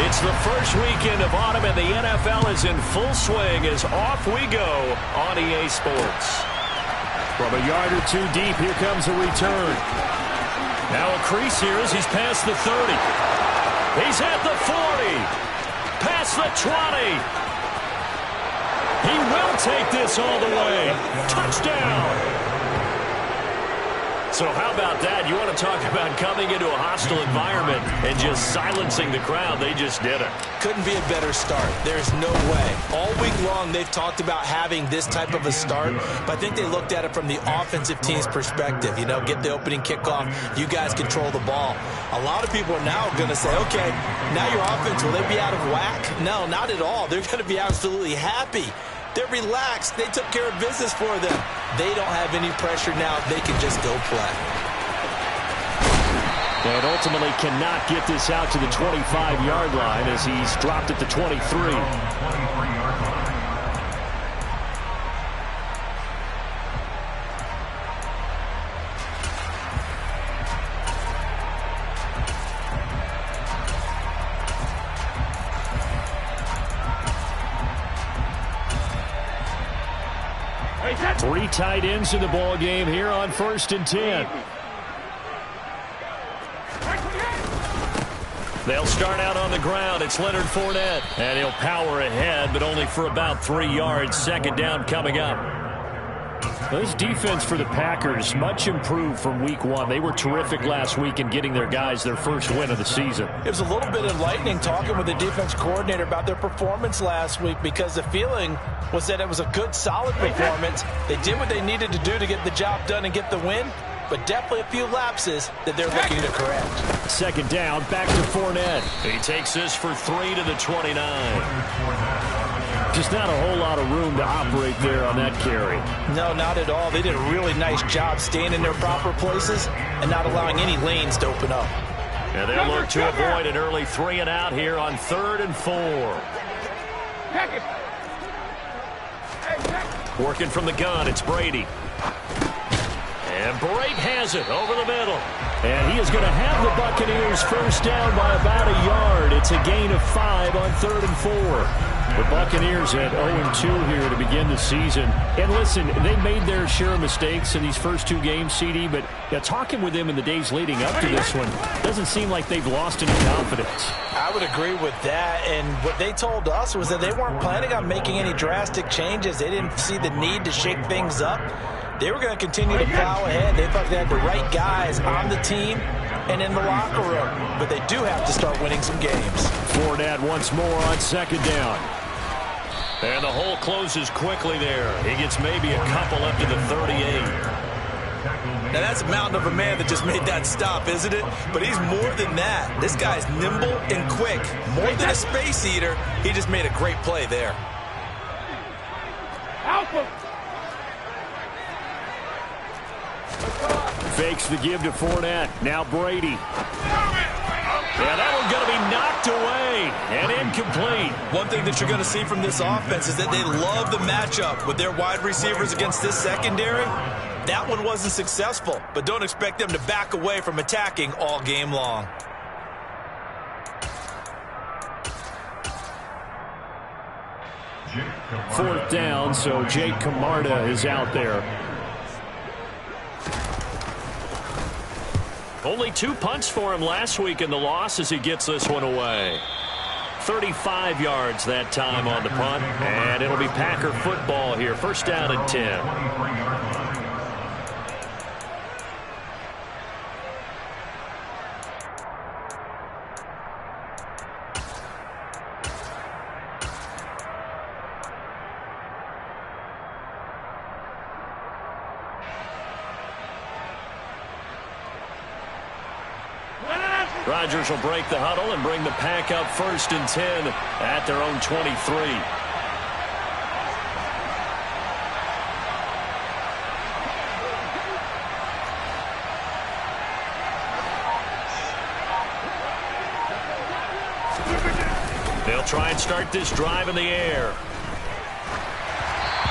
It's the first weekend of autumn, and the NFL is in full swing as off we go on EA Sports. From a yard or two deep, here comes a return. Now a crease here as he's past the 30. He's at the 40. Past the 20. He will take this all the way. Touchdown. So how about that? You want to talk about coming into a hostile environment and just silencing the crowd. They just did it. Couldn't be a better start. There's no way. All week long they've talked about having this type of a start, but I think they looked at it from the offensive team's perspective. You know, get the opening kickoff. You guys control the ball. A lot of people are now going to say, okay, now your offense, will they be out of whack? No, not at all. They're going to be absolutely happy. They're relaxed. They took care of business for them. They don't have any pressure now. They can just go play. And ultimately cannot get this out to the 25-yard line as he's dropped at the 23. Three tight ends in the ball game here on 1st and 10. They'll start out on the ground. It's Leonard Fournette. And he'll power ahead, but only for about 3 yards. Second down coming up. This defense for the Packers, much improved from week 1. They were terrific last week in getting their guys their first win of the season. It was a little bit enlightening talking with the defense coordinator about their performance last week, because the feeling was that it was a good, solid performance. They did what they needed to do to get the job done and get the win, but definitely a few lapses that they're looking to correct. Second down, back to Fournette. He takes this for 3 to the 29. Just not a whole lot of room to operate there on that carry. No, not at all. They did a really nice job staying in their proper places and not allowing any lanes to open up. And they'll look to avoid an early 3 and out here on 3rd and 4. Working from the gun, it's Brady. And Brate has it over the middle. And he is going to have the Buccaneers first down by about a yard. It's a gain of 5 on 3rd and 4. The Buccaneers at 0-2 here to begin the season. And listen, they made their share of mistakes in these first 2 games, CD, but talking with them in the days leading up to this one, doesn't seem like they've lost any confidence. I would agree with that, and what they told us was that they weren't planning on making any drastic changes. They didn't see the need to shake things up. They were going to continue to plow ahead. They thought they had the right guys on the team and in the locker room, but they do have to start winning some games. Fournette once more on 2nd down. And the hole closes quickly there. He gets maybe a couple up to the 38. Now that's a mountain of a man that just made that stop, isn't it? But he's more than that. This guy's nimble and quick. More than a space eater, he just made a great play there. Fakes the give to Fournette. Now Brady. Yeah, that one's going to be knocked away and incomplete. One thing that you're going to see from this offense is that they love the matchup with their wide receivers against this secondary. That one wasn't successful, but don't expect them to back away from attacking all game long. Fourth down, so Jake Camarda is out there. Only 2 punts for him last week in the loss as he gets this one away. 35 yards that time on the punt, and it'll be Packer football here. First down and 10. Rodgers will break the huddle and bring the Pack up 1st and 10 at their own 23. They'll try and start this drive in the air.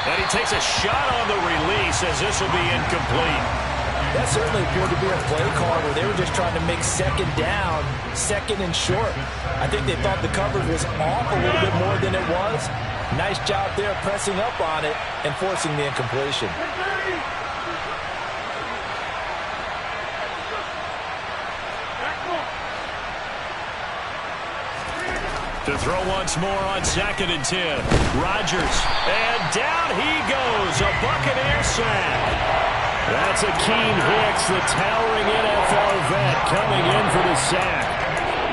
And he takes a shot on the release as this will be incomplete. That certainly appeared to be a play call where they were just trying to make second down, second and short. I think they thought the coverage was off a little bit more than it was. Nice job there pressing up on it and forcing the incompletion. To throw once more on 2nd and 10. Rodgers. And down he goes. A Buccaneer sack. That's Akeem Hicks, the towering NFL vet, coming in for the sack.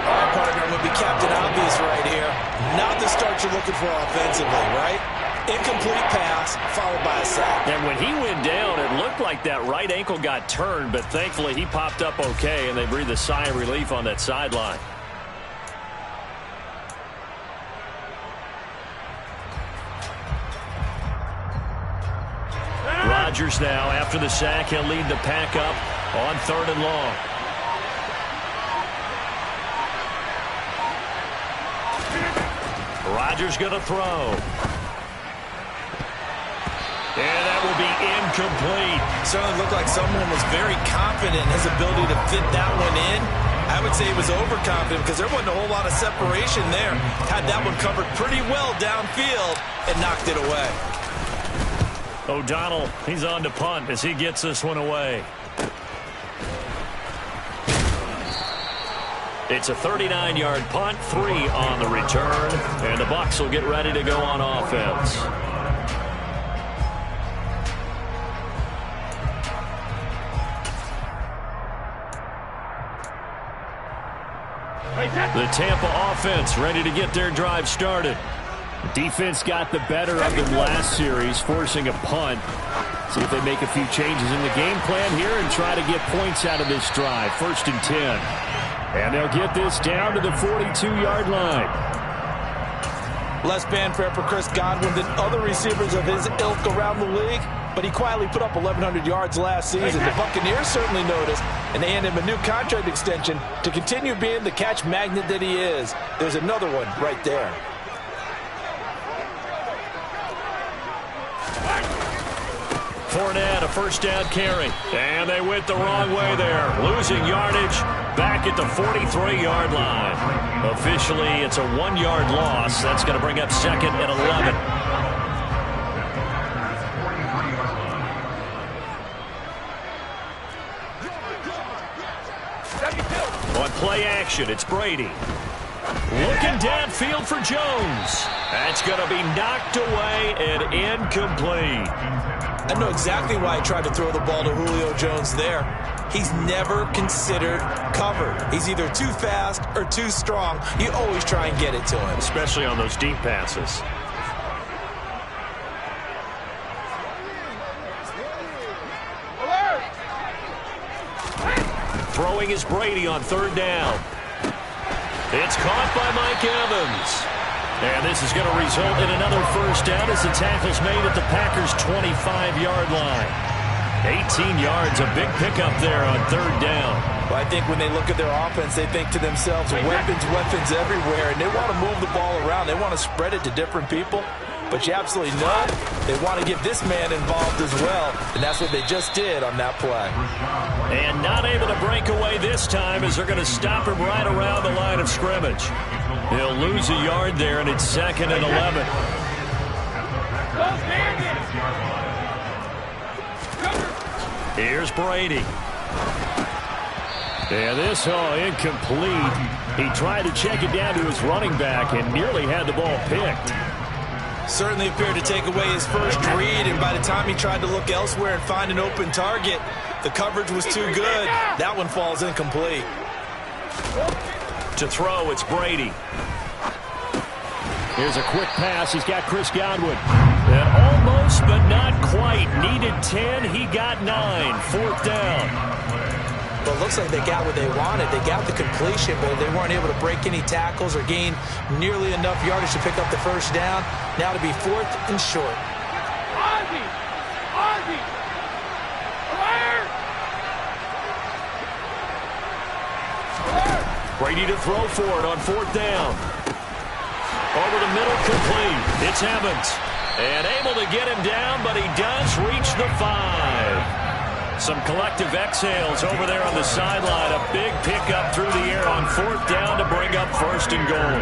All right, partner, I'm going to be Captain Obvious right here. Not the start you're looking for offensively, right? Incomplete pass, followed by a sack. And when he went down, it looked like that right ankle got turned, but thankfully he popped up okay, and they breathed a sigh of relief on that sideline. Rodgers now, after the sack, he'll lead the pack up on 3rd and long. Rodgers going to throw. And that will be incomplete. Certainly looked like someone was very confident in his ability to fit that one in. I would say he was overconfident because there wasn't a whole lot of separation there. Had that one covered pretty well downfield and knocked it away. O'Donnell, he's on to punt as he gets this one away. It's a 39-yard punt, 3 on the return, and the Bucs will get ready to go on offense. The Tampa offense ready to get their drive started. Defense got the better of them last series, forcing a punt. See if they make a few changes in the game plan here and try to get points out of this drive. 1st and 10. And they'll get this down to the 42-yard line. Less fanfare for Chris Godwin than other receivers of his ilk around the league, but he quietly put up 1,100 yards last season. The Buccaneers certainly noticed, and they hand him a new contract extension to continue being the catch magnet that he is. There's another one right there. Fournette, a 1st down carry. And they went the wrong way there. Losing yardage back at the 43-yard line. Officially, it's a 1-yard loss. That's going to bring up 2nd and 11. On play action, it's Brady. Looking downfield for Jones. That's going to be knocked away and incomplete. I know exactly why he tried to throw the ball to Julio Jones there. He's never considered covered. He's either too fast or too strong. You always try and get it to him. Especially on those deep passes. Throwing is Brady on 3rd down. It's caught by Mike Evans. And this is going to result in another 1st down as the tackle's made at the Packers' 25-yard line. 18 yards, a big pickup there on 3rd down. Well, I think when they look at their offense, they think to themselves, weapons everywhere, and they want to move the ball around. They want to spread it to different people. But you absolutely know they want to get this man involved as well, and that's what they just did on that play. And not able to break away this time as they're going to stop him right around the line of scrimmage. He'll lose a yard there, and it's 2nd and 11. Here's Brady. And this, incomplete. He tried to check it down to his running back and nearly had the ball picked. Certainly appeared to take away his first read, and by the time he tried to look elsewhere and find an open target, the coverage was too good. That one falls incomplete. To throw, it's Brady. Here's a quick pass. He's got Chris Godwin. And almost, but not quite. Needed 10. He got 9. 4th down. Well, it looks like they got what they wanted. They got the completion, but they weren't able to break any tackles or gain nearly enough yardage to pick up the 1st down. Now to be 4th and short. Brady to throw for it on 4th down. Over the middle, complete. It's Evans. And able to get him down, but he does reach the 5. Some collective exhales over there on the sideline. A big pickup through the air on 4th down to bring up 1st and goal.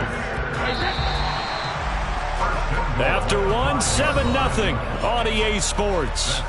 After 7-0 on EA Sports.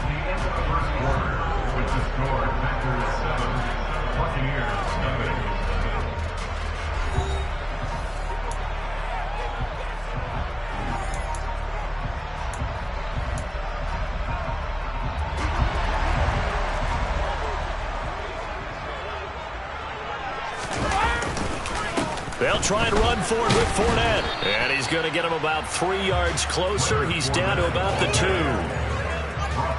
They'll try and run forward with Fournette. And he's going to get him about 3 yards closer. He's down to about the 2.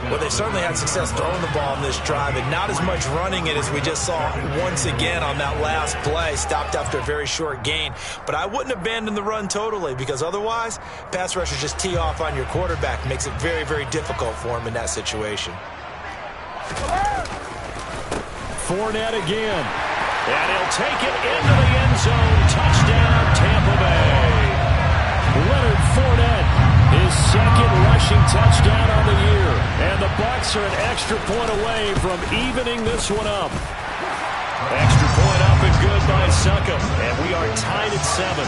Well, they certainly had success throwing the ball in this drive, and not as much running it as we just saw once again on that last play. Stopped after a very short gain. But I wouldn't abandon the run totally, because otherwise, pass rushers just tee off on your quarterback. Makes it very, very difficult for him in that situation. Fournette again. And he'll take it into the end zone. Touchdown, Tampa Bay. Leonard Fournette, his 2nd rushing touchdown on the year. And the Bucs are an extra point away from evening this one up. Extra point up and good by Succop. And we are tied at 7.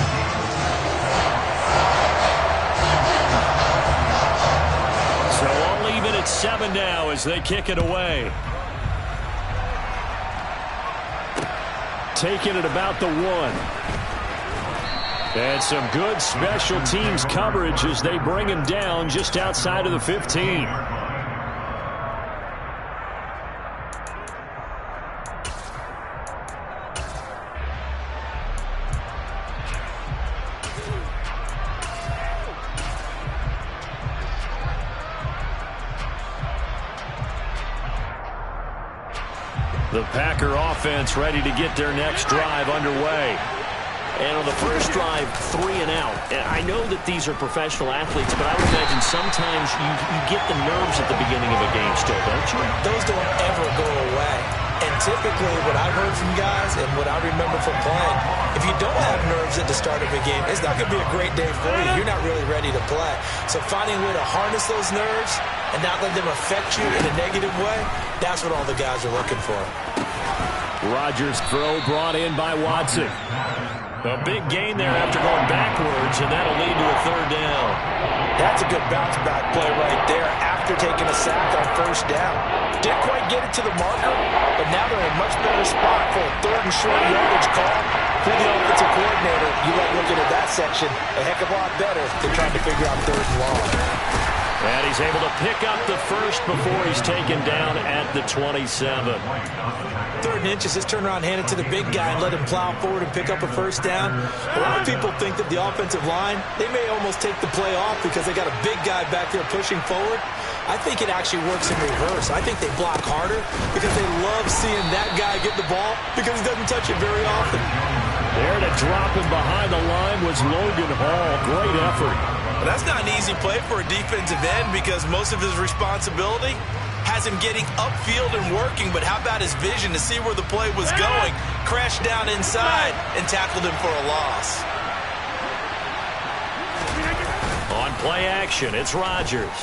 So all even at 7 now as they kick it away. Taking it about the 1. And some good special teams coverage as they bring him down just outside of the 15. The Packer offense ready to get their next drive underway. And on the first drive, 3 and out. And I know that these are professional athletes, but I would imagine sometimes you get the nerves at the beginning of a game still, don't you? Those don't ever go away. And typically what I've heard from guys and what I remember from playing, if you don't have nerves at the start of a game, it's not going to be a great day for you. You're not really ready to play. So finding a way to harness those nerves and not let them affect you in a negative way, that's what all the guys are looking for. Rodgers' throw brought in by Watson. A big gain there after going backwards, and that'll lead to a 3rd down. That's a good bounce back play right there after taking a sack on 1st down. Didn't quite get it to the marker, but now they're in a much better spot for a 3rd and short yardage call. For the offensive coordinator, you like looking at that section a heck of a lot better than trying to figure out 3rd and long. And he's able to pick up the 1st before he's taken down at the 27. 3rd and inches, just turn around, hand it to the big guy, and let him plow forward and pick up a 1st down. A lot of people think that the offensive line, they may almost take the play off because they got a big guy back there pushing forward. I think it actually works in reverse. I think they block harder because they love seeing that guy get the ball because he doesn't touch it very often. There to drop him behind the line was Logan Hall. Great effort. But that's not an easy play for a defensive end because most of his responsibility has him getting upfield and working, but how about his vision to see where the play was going, crashed down inside, and tackled him for a loss. On play action, it's Rodgers.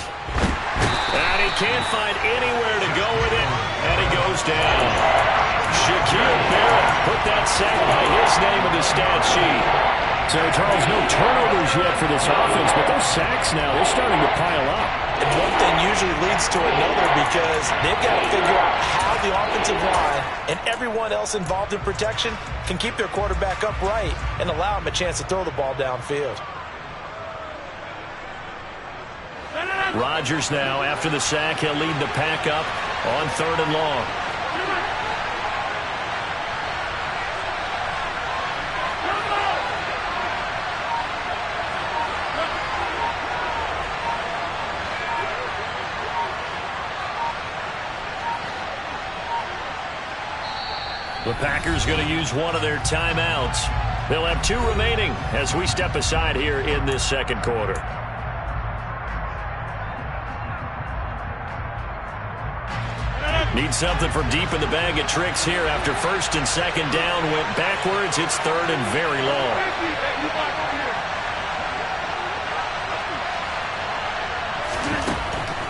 And he can't find anywhere to go with it, and he goes down. Shaquille Barrett put that sack by his name in the stat sheet. So, Charles, no turnovers yet for this offense, but those sacks now, they're starting to pile up. And one thing usually leads to another because they've got to figure out how the offensive line and everyone else involved in protection can keep their quarterback upright and allow him a chance to throw the ball downfield. Rodgers now, after the sack, he'll lead the pack up on 3rd and long. The Packers going to use one of their timeouts. They'll have 2 remaining as we step aside here in this 2nd quarter. Need something from deep in the bag of tricks here after 1st and 2nd down. Went backwards. It's 3rd and very long.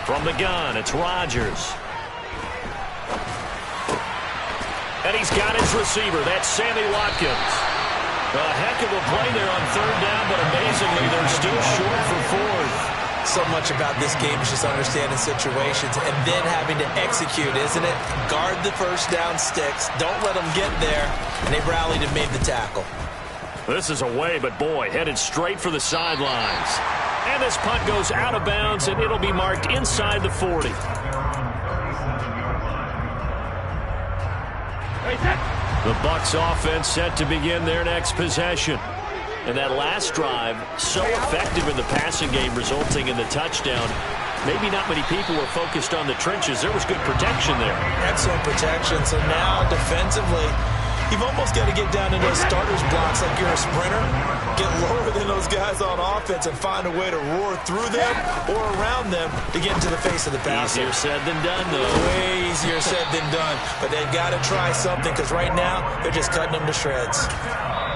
From the gun, it's Rodgers. And he's got his receiver. That's Sammy Watkins. A heck of a play there on third down, but amazingly, they're still short for fourth. So much about this game is just understanding situations and then having to execute, isn't it? Guard the first down sticks. Don't let them get there. And they rallied and made the tackle. This is away, but boy, headed straight for the sidelines. And this punt goes out of bounds, and it'll be marked inside the 40. The Bucs offense set to begin their next possession. And that last drive, so effective in the passing game, resulting in the touchdown. Maybe not many people were focused on the trenches. There was good protection there. Excellent protection. So now, defensively, you've almost got to get down in those starters blocks like you're a sprinter. Get lower than those guys on offense and find a way to roar through them or around them to get into the face of the passer. Easier said than done, though. Way easier said than done. But they've got to try something because right now they're just cutting them to shreds.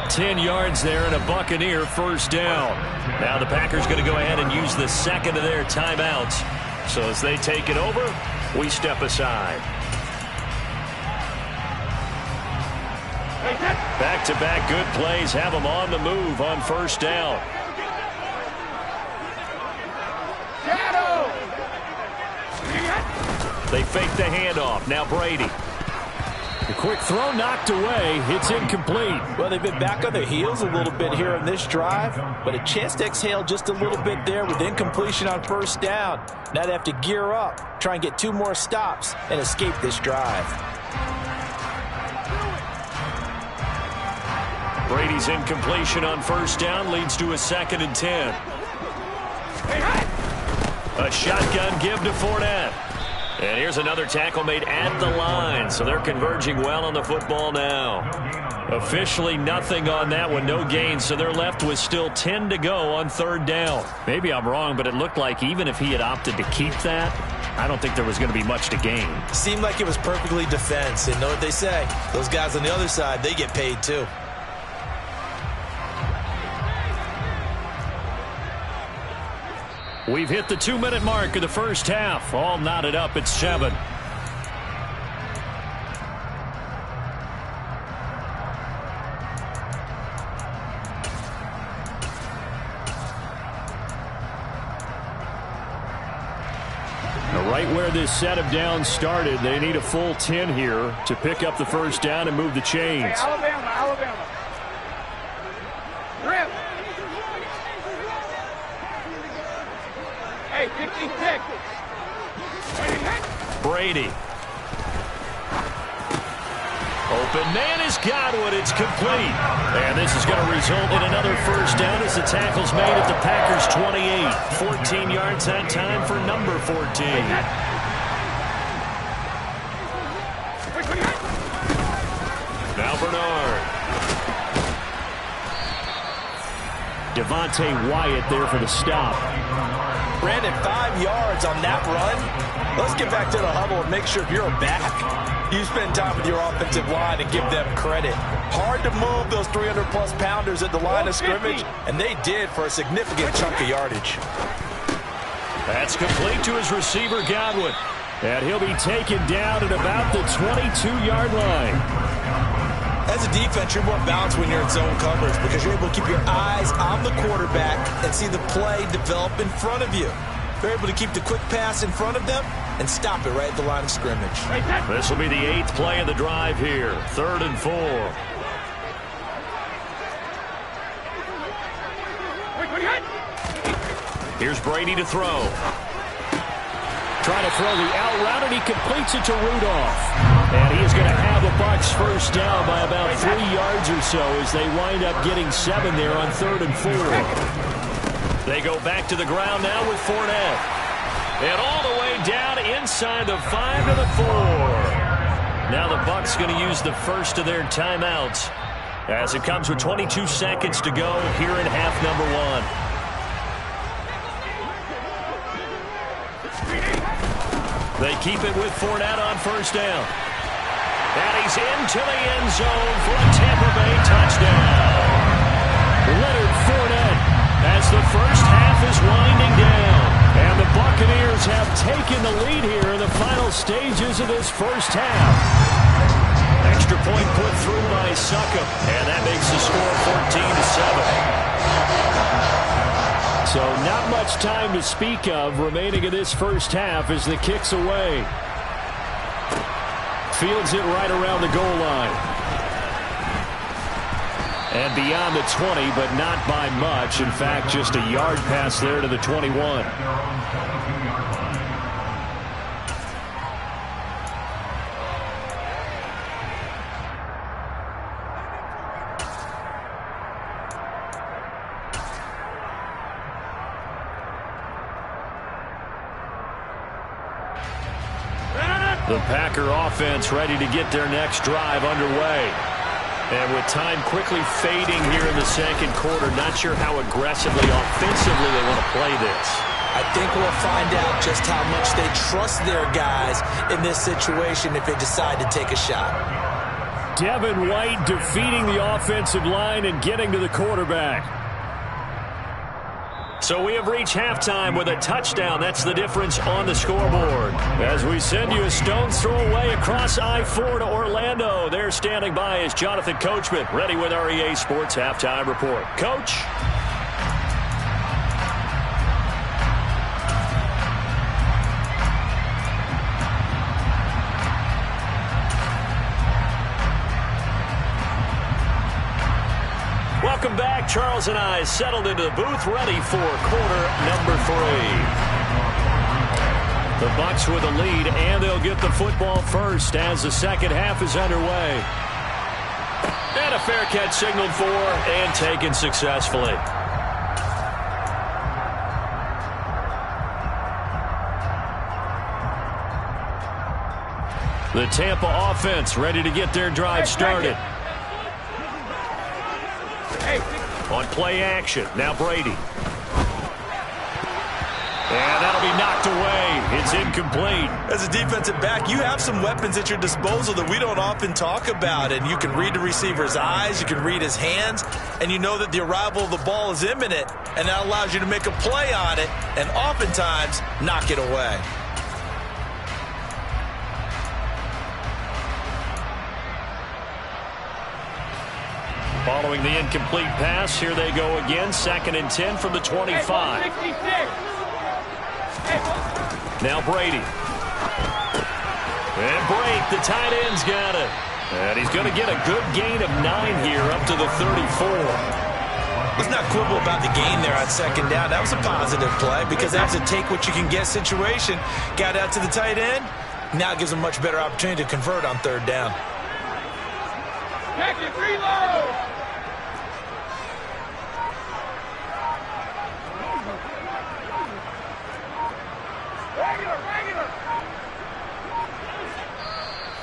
10 yards there and a Buccaneer first down. Now the Packers going to go ahead and use the second of their timeouts. So as they take it over, we step aside. Back-to-back good plays have them on the move on first down. They fake the handoff. Now Brady. The quick throw knocked away. It's incomplete. Well, they've been back on their heels a little bit here on this drive, but a chance to exhale just a little bit there with incompletion on first down. Now they have to gear up, try and get 2 more stops, and escape this drive. Brady's incompletion on first down leads to a 2nd and 10. A shotgun give to Fournette. And here's another tackle made at the line, so they're converging well on the football now. Officially nothing on that one, no gain, so they're left with still 10 to go on third down. Maybe I'm wrong, but it looked like even if he had opted to keep that, I don't think there was going to be much to gain. Seemed like it was perfectly defense, and know what they say. Those guys on the other side, they get paid too. We've hit the 2-minute mark of the first half. All knotted up at 7. Now, right where this set of downs started, they need a full 10 here to pick up the first down and move the chains. Hey, Alabama. Rip. Hey, 56. Brady. Open man is Godwin. It's complete. And this is going to result in another first down as the tackle's made at the Packers' 28. 14 yards that time for number 14. Now Bernard. Devontae Wyatt there for the stop. Brandon, 5 yards on that run. Let's get back to the huddle and make sure if you're a back, you spend time with your offensive line and give them credit. Hard to move those 300-plus pounders at the line of scrimmage, and they did for a significant chunk of yardage. That's complete to his receiver, Godwin. And he'll be taken down at about the 22-yard line. As a defense, you're more balanced when you're in zone coverage because you're able to keep your eyes on the quarterback and see the play develop in front of you. They're able to keep the quick pass in front of them and stop it right at the line of scrimmage. This will be the 8th play of the drive here. 3rd and 4. Here's Brady to throw. Trying to throw the out route, and he completes it to Rudolph. And he is going to have the Bucs first down by about 3 yards or so as they wind up getting 7 there on 3rd and 4. They go back to the ground now with Fournette. And all the way down inside the 5 to the 4. Now the Bucs going to use the first of their timeouts as it comes with 22 seconds to go here in half number 1. They keep it with Fournette on first down. And he's into the end zone for a Tampa Bay touchdown. Leonard Fournette as the first half is winding down. And the Buccaneers have taken the lead here in the final stages of this first half. extra point put through by Succop, and that makes the score 14-7. So not much time to speak of remaining in this first half as the kick's away. Fields it right around the goal line. And beyond the 20, but not by much. In fact, just a yard pass there to the 21. The Packer offense ready to get their next drive underway. And with time quickly fading here in the second quarter, not sure how aggressively, offensively they want to play this. I think we'll find out just how much they trust their guys in this situation if they decide to take a shot. Devin White defeating the offensive line and getting to the quarterback. So we have reached halftime with a touchdown. That's the difference on the scoreboard. As we send you a stone's throw away across I-4 to Orlando. There standing by is Jonathan Coachman, ready with our EA Sports Halftime Report. Coach? Welcome back. Charles and I settled into the booth, ready for quarter number 3. The Bucs with a lead, and they'll get the football first as the second half is underway. And a fair catch signaled for and taken successfully. The Tampa offense ready to get their drive started. On play action, now Brady. And that'll be knocked away. It's incomplete. As a defensive back, you have some weapons at your disposal that we don't often talk about. And you can read the receiver's eyes, you can read his hands, and you know that the arrival of the ball is imminent. And that allows you to make a play on it and oftentimes knock it away. Following the incomplete pass, here they go again. 2nd and 10 from the 25. Now Brady. And break, the tight end's got it. And he's going to get a good gain of 9 here up to the 34. Let's not quibble about the gain there on 2nd down. That was a positive play because that was a take-what-you-can-get situation. Got out to the tight end. Now it gives him a much better opportunity to convert on 3rd down. Package reload!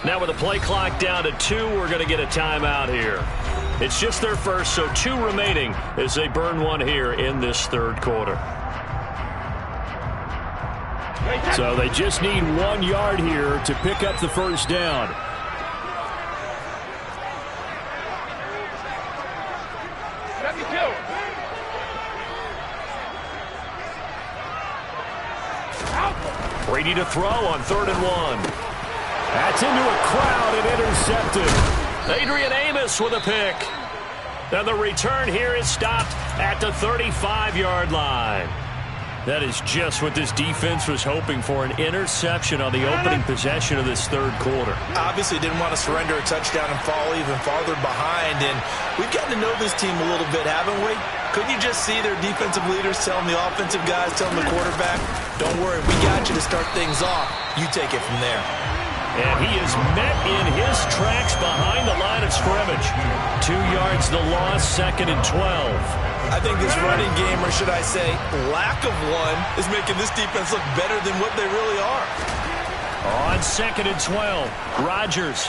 Now with the play clock down to 2, we're going to get a timeout here. It's just their first, so 2 remaining as they burn one here in this 3rd quarter. So they just need 1 yard here to pick up the first down. Brady to throw on 3rd and 1. That's into a crowd and intercepted. Adrian Amos with a pick. And the return here is stopped at the 35-yard line. That is just what this defense was hoping for, an interception on the opening possession of this 3rd quarter. Obviously didn't want to surrender a touchdown and fall even farther behind. And we've gotten to know this team a little bit, haven't we? Couldn't you just see their defensive leaders telling the offensive guys, telling the quarterback, don't worry, we got you to start things off. You take it from there. And he is met in his tracks behind the line of scrimmage. 2 yards the loss, 2nd and 12. I think this running game, or should I say lack of one, is making this defense look better than what they really are. On 2nd and 12, Rodgers.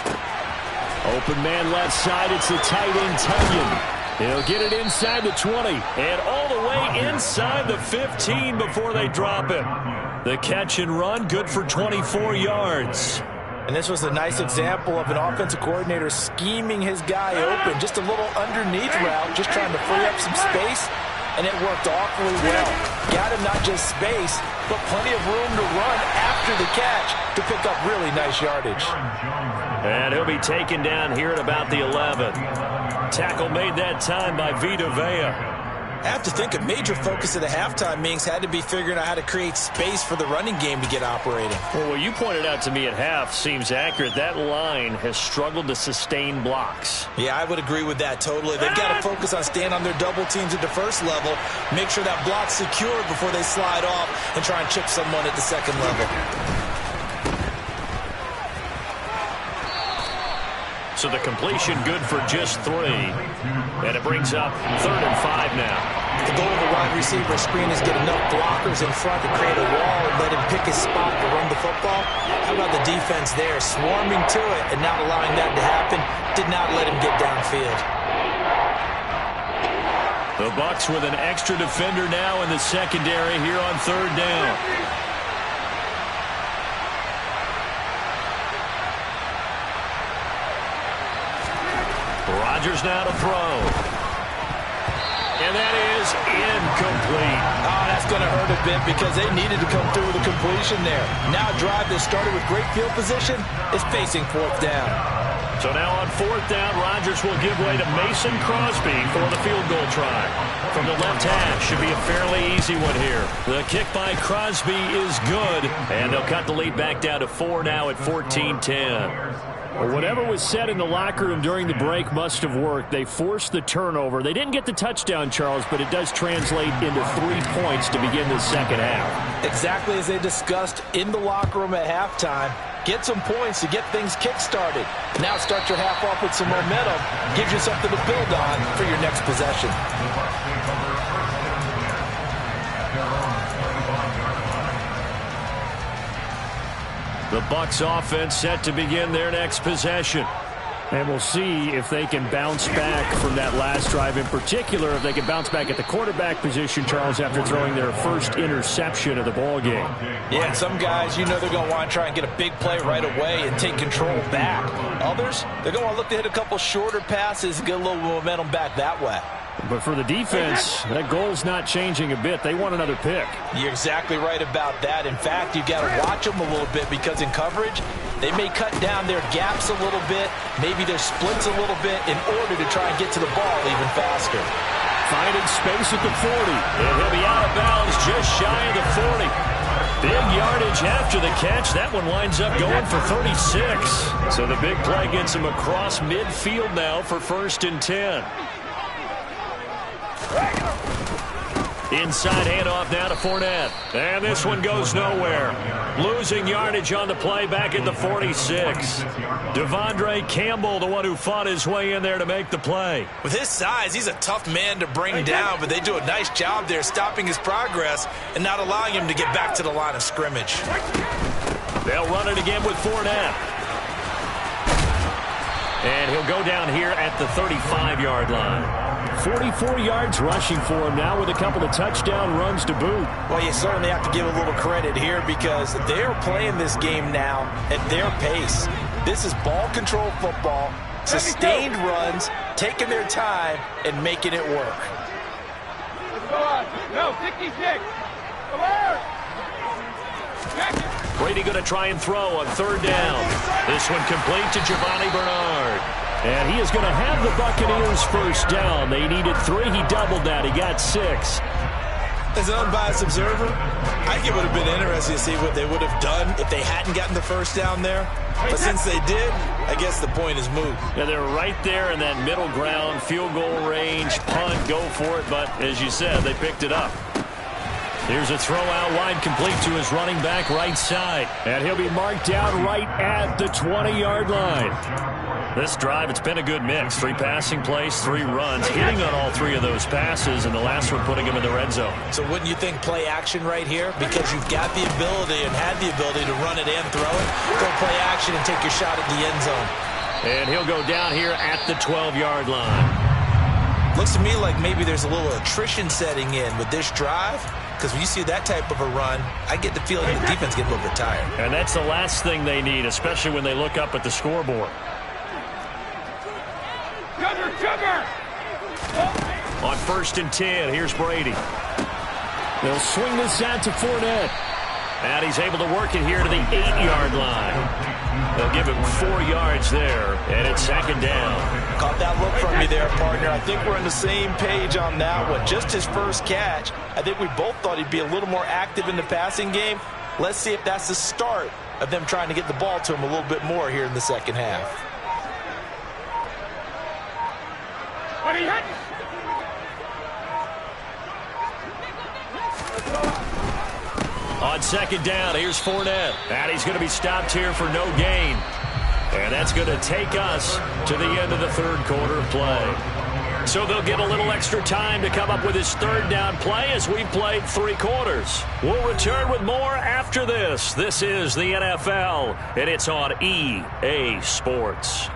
Open man left side, it's the tight end Tunyon. He'll get it inside the 20 and all the way inside the 15 before they drop him. The catch and run, good for 24 yards. And this was a nice example of an offensive coordinator scheming his guy open. Just a little underneath route, just trying to free up some space, and it worked awfully well. Got him not just space, but plenty of room to run after the catch to pick up really nice yardage. And he'll be taken down here at about the 11. Tackle made that time by Vita Vea. I have to think a major focus of the halftime meetings had to be figuring out how to create space for the running game to get operating. Well, what you pointed out to me at half seems accurate. That line has struggled to sustain blocks. Yeah, I would agree with that totally. They've got to focus on staying on their double teams at the first level, make sure that block's secure before they slide off and try and chip someone at the second level. So the completion good for just 3. And it brings up 3rd and 5 now. The goal of the wide receiver screen is get enough blockers in front to create a wall and let him pick his spot to run the football. How about the defense there, swarming to it and not allowing that to happen? Did not let him get downfield. The Bucs with an extra defender now in the secondary here on 3rd down. Rodgers now to throw. And that is incomplete. Oh, that's going to hurt a bit because they needed to come through with a completion there. Now a drive that started with great field position is facing 4th down. So now on 4th down, Rodgers will give way to Mason Crosby for the field goal try. From the left hash, should be a fairly easy one here. The kick by Crosby is good, and they'll cut the lead back down to 4 now at 14-10. Well, whatever was said in the locker room during the break must have worked. They forced the turnover. They didn't get the touchdown, Charles, but it does translate into 3 points to begin the second half. Exactly as they discussed in the locker room at halftime. Get some points to get things kick-started. Now start your half off with some momentum. Gives you something to build on for your next possession. The Bucs offense set to begin their next possession. And we'll see if they can bounce back from that last drive in particular, if they can bounce back at the quarterback position, Charles, after throwing their first interception of the ball game. Yeah, and some guys, you know they're going to want to try and get a big play right away and take control back. Others, they're going to want to look to hit a couple shorter passes and get a little momentum back that way. But for the defense, that goal's not changing a bit. They want another pick. You're exactly right about that. In fact, you've got to watch them a little bit because in coverage, they may cut down their gaps a little bit, maybe their splits a little bit in order to try and get to the ball even faster. Finding space at the 40. And he'll be out of bounds just shy of the 40. Big yardage after the catch. That one winds up going for 36. So the big play gets him across midfield now for 1st and 10. Inside handoff now to Fournette. And this one goes nowhere. Losing yardage on the play back at the 46. Devondre Campbell, the one who fought his way in there to make the play. With his size, he's a tough man to bring down, but they do a nice job there stopping his progress and not allowing him to get back to the line of scrimmage. They'll run it again with Fournette. And he'll go down here at the 35-yard line. 44 yards rushing for him now with a couple of touchdown runs to boot. Well, you certainly have to give a little credit here because they're playing this game now at their pace. This is ball control football, sustained runs, taking their time, and making it work. Let's go on. No, 66. Come on. Brady going to try and throw on 3rd down. This one complete to Giovanni Bernard. And he is going to have the Buccaneers 1st down. They needed 3. He doubled that. He got 6. As an unbiased observer, I think it would have been interesting to see what they would have done if they hadn't gotten the 1st down there. But since they did, I guess the point is moot. Yeah, they're right there in that middle ground, field goal range, punt, go for it. But as you said, they picked it up. Here's a throw out wide, complete to his running back right side. And he'll be marked down right at the 20-yard line. This drive, it's been a good mix. 3 passing plays, 3 runs, hitting on all 3 of those passes, and the last one putting him in the red zone. So wouldn't you think play action right here? Because you've got the ability and had the ability to run it and throw it. Go play action and take your shot at the end zone. And he'll go down here at the 12-yard line. Looks to me like maybe there's a little attrition setting in with this drive. Because when you see that type of a run, I get the feeling the defense gets a little bit tired. And that's the last thing they need, especially when they look up at the scoreboard. On 1st and 10, here's Brady. They'll swing this out to Fournette. And he's able to work it here to the 8-yard line. They'll give him 4 yards there, and it's second down. Caught that look from me there, partner. I think we're on the same page on that one. Just his first catch. I think we both thought he'd be a little more active in the passing game. Let's see if that's the start of them trying to get the ball to him a little bit more here in the second half. What are you hitting? On second down, here's Fournette. And he's going to be stopped here for no gain. And that's going to take us to the end of the third quarter of play. So they'll get a little extra time to come up with his third down play as we've played 3 quarters. We'll return with more after this. This is the NFL, and it's on EA Sports.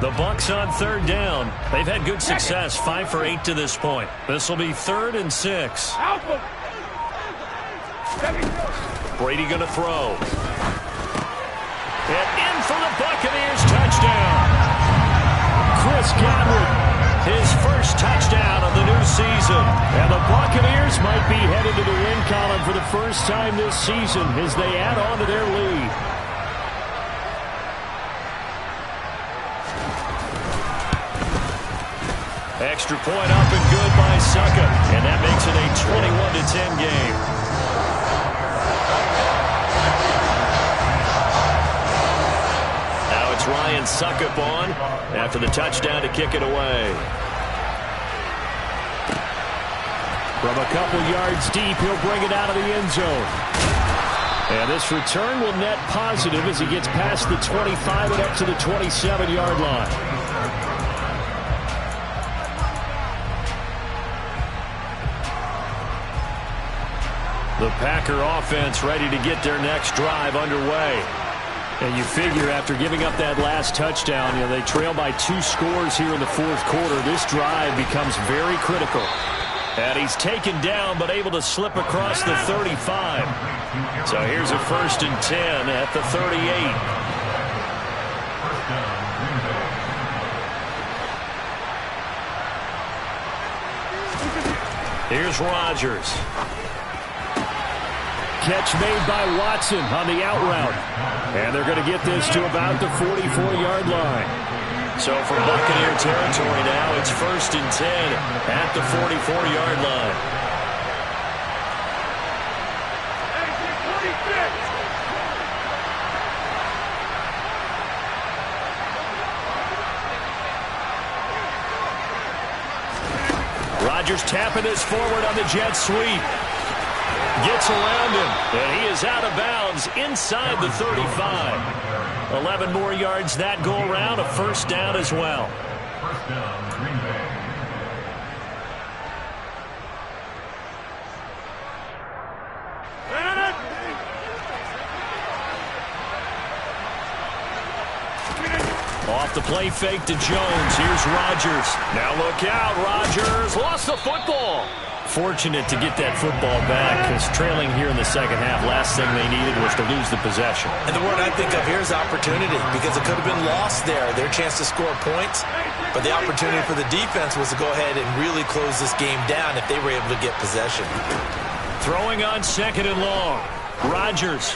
The Bucs on third down. They've had good success, 5 for 8 to this point. This will be 3rd and 6. Brady going to throw. And in for the Buccaneers touchdown. Chris Godwin, his first touchdown of the new season. And the Buccaneers might be headed to the win column for the first time this season as they add on to their lead. Extra point up and good by Succa. And that makes it a 21-10 game. Now it's Ryan Suckup on after the touchdown to kick it away. From a couple yards deep, he'll bring it out of the end zone. And this return will net positive as he gets past the 25 and up to the 27-yard line. The Packer offense ready to get their next drive underway. And you figure after giving up that last touchdown, they trail by 2 scores here in the fourth quarter. This drive becomes very critical. And he's taken down but able to slip across the 35. So here's a 1st and 10 at the 38. Here's Rodgers. Catch made by Watson on the out route. And they're going to get this to about the 44-yard line. So from Buccaneer territory now, it's 1st and 10 at the 44-yard line. Rodgers tapping this forward on the jet sweep. Gets around him, and he is out of bounds inside the 35. 11 more yards that go around, a 1st down as well. First down, Green Bay. Off the play fake to Jones. Here's Rodgers. Now look out, Rodgers lost the football. Fortunate to get that football back because trailing here in the second half, last thing they needed was to lose the possession. And the word I think of here is opportunity because it could have been lost there, their chance to score points. But the opportunity for the defense was to go ahead and really close this game down if they were able to get possession. Throwing on 2nd and long. Rodgers.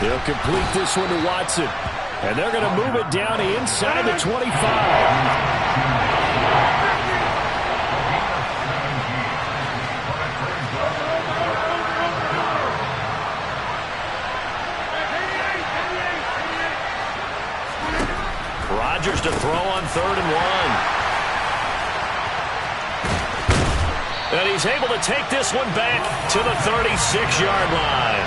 They'll complete this one to Watson. And they're going to move it down inside the 25. Rodgers to throw on 3rd and 1. And he's able to take this one back to the 36-yard line.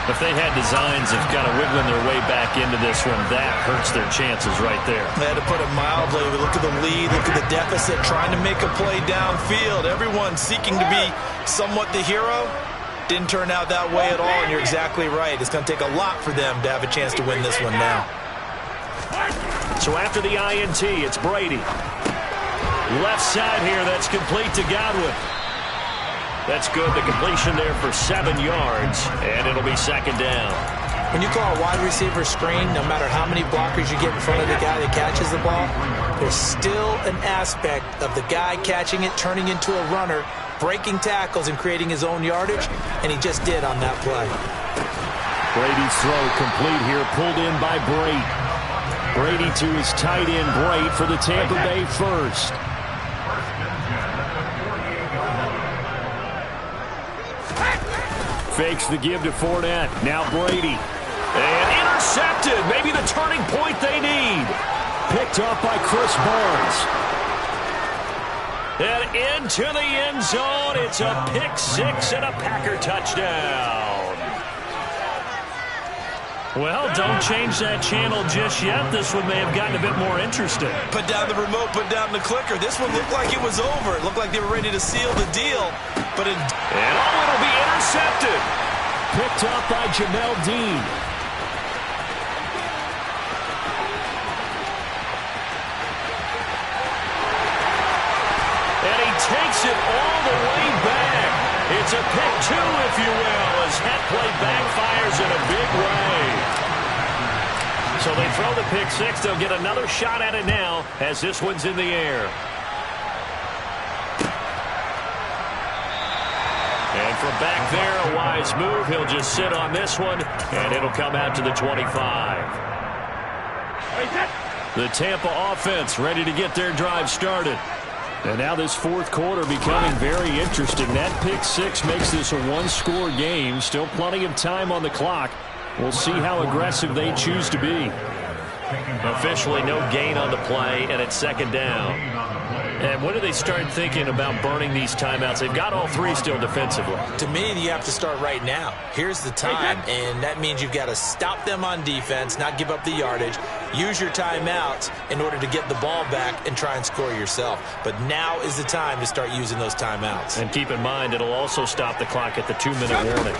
If they had designs of kind of wiggling their way back into this one, that hurts their chances right there. They had to put it mildly. Look at the lead, look at the deficit, trying to make a play downfield. Everyone seeking to be somewhat the hero. Didn't turn out that way at all, and you're exactly right. It's going to take a lot for them to have a chance to win this one now. So after the INT, it's Brady. Left side here, that's complete to Godwin. That's good. The completion there for 7 yards, and it'll be second down. When you call a wide receiver screen, no matter how many blockers you get in front of the guy that catches the ball, there's still an aspect of the guy catching it, turning into a runner, breaking tackles and creating his own yardage, and he just did on that play. Brady's throw complete here, pulled in by Brate. Brady to his tight end, Brate, for the Tampa Bay first. Fakes the give to Fournette. Now Brady. And intercepted. Maybe the turning point they need. Picked up by Chris Barnes. And into the end zone. It's a pick six and a Packer touchdown. Well, don't change that channel just yet. This one may have gotten a bit more interesting. Put down the remote, put down the clicker. This one looked like it was over. It looked like they were ready to seal the deal. But and it'll be intercepted. Picked up by Jamel Dean. And he takes it all the way back. It's a pick two, if you will, as that play backfires in a big way. So they throw the pick six. They'll get another shot at it now as this one's in the air. And from back there, a wise move. He'll just sit on this one, and it'll come out to the 25. The Tampa offense ready to get their drive started. And now this fourth quarter becoming very interesting. That pick six makes this a one-score game. Still plenty of time on the clock. We'll see how aggressive they choose to be. Officially no gain on the play, and it's second down. And when do they start thinking about burning these timeouts? They've got all three still defensively. To me, you have to start right now. Here's the time, and that means you've got to stop them on defense, not give up the yardage. Use your timeouts in order to get the ball back and try and score yourself. But now is the time to start using those timeouts. And keep in mind, it'll also stop the clock at the 2-minute warning.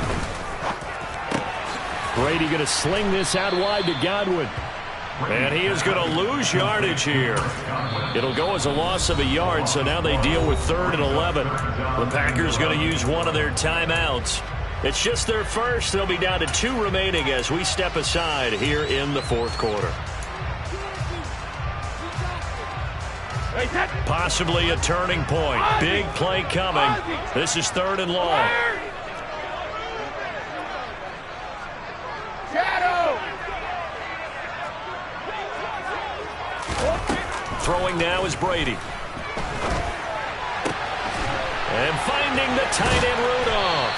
Brady going to sling this out wide to Godwin. And he is going to lose yardage here. It'll go as a loss of a yard, so now they deal with 3rd and 11. The Packers going to use one of their timeouts. It's just their first. They'll be down to 2 remaining as we step aside here in the fourth quarter. Possibly a turning point. Big play coming. This is 3rd and long. Throwing now is Brady. And finding the tight end Rudolph.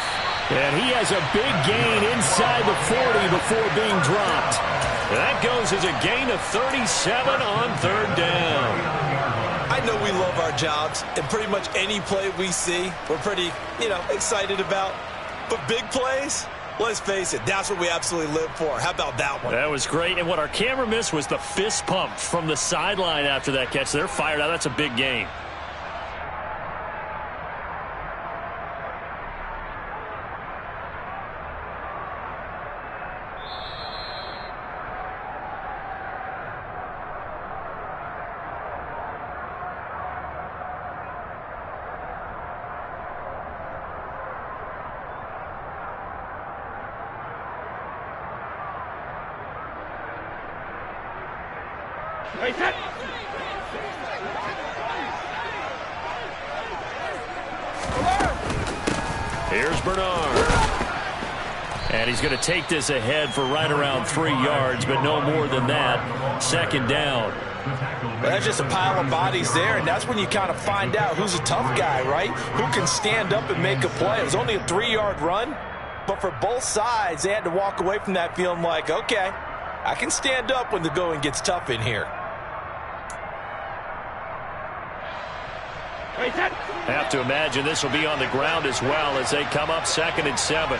And he has a big gain inside the 40 before being dropped. And that goes as a gain of 37 on 3rd down. I know we love our jobs, and pretty much any play we see, we're pretty, excited about. But big plays, let's face it, that's what we absolutely live for. How about that one? That was great. And what our camera missed was the fist pump from the sideline after that catch. They're fired out. That's a big gain. Here's Bernard. And he's going to take this ahead for right around 3 yards, but no more than that. 2nd down. Well, that's just a pile of bodies there, and that's when you kind of find out who's a tough guy, right? Who can stand up and make a play. It was only a 3-yard run, but for both sides, they had to walk away from that feeling like, okay, I can stand up when the going gets tough in here. Have to imagine this will be on the ground as well as they come up 2nd and 7.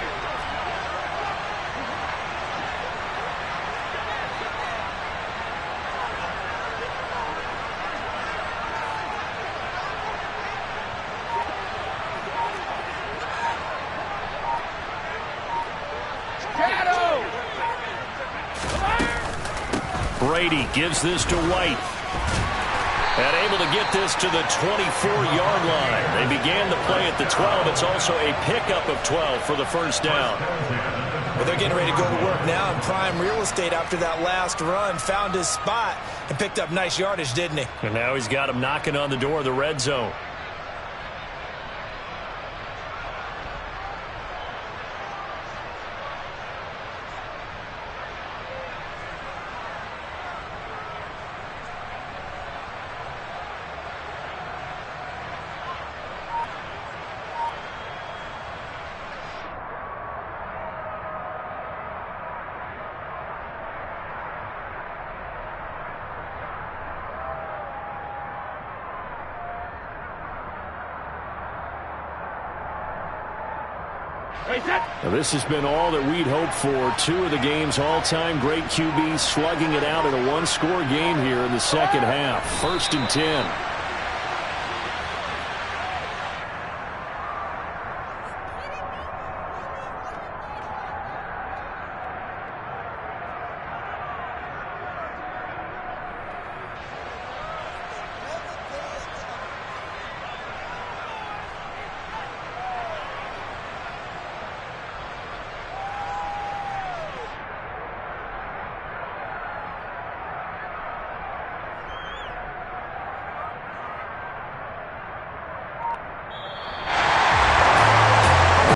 Brady gives this to White. And able to get this to the 24-yard line. They began the play at the 12. It's also a pickup of 12 for the first down. Well, they're getting ready to go to work now in prime real estate after that last run. Found his spot and picked up nice yardage, didn't he? And now he's got him knocking on the door of the red zone. Now, this has been all that we'd hoped for. Two of the game's all-time great QBs slugging it out in a one-score game here in the second half. 1st and 10.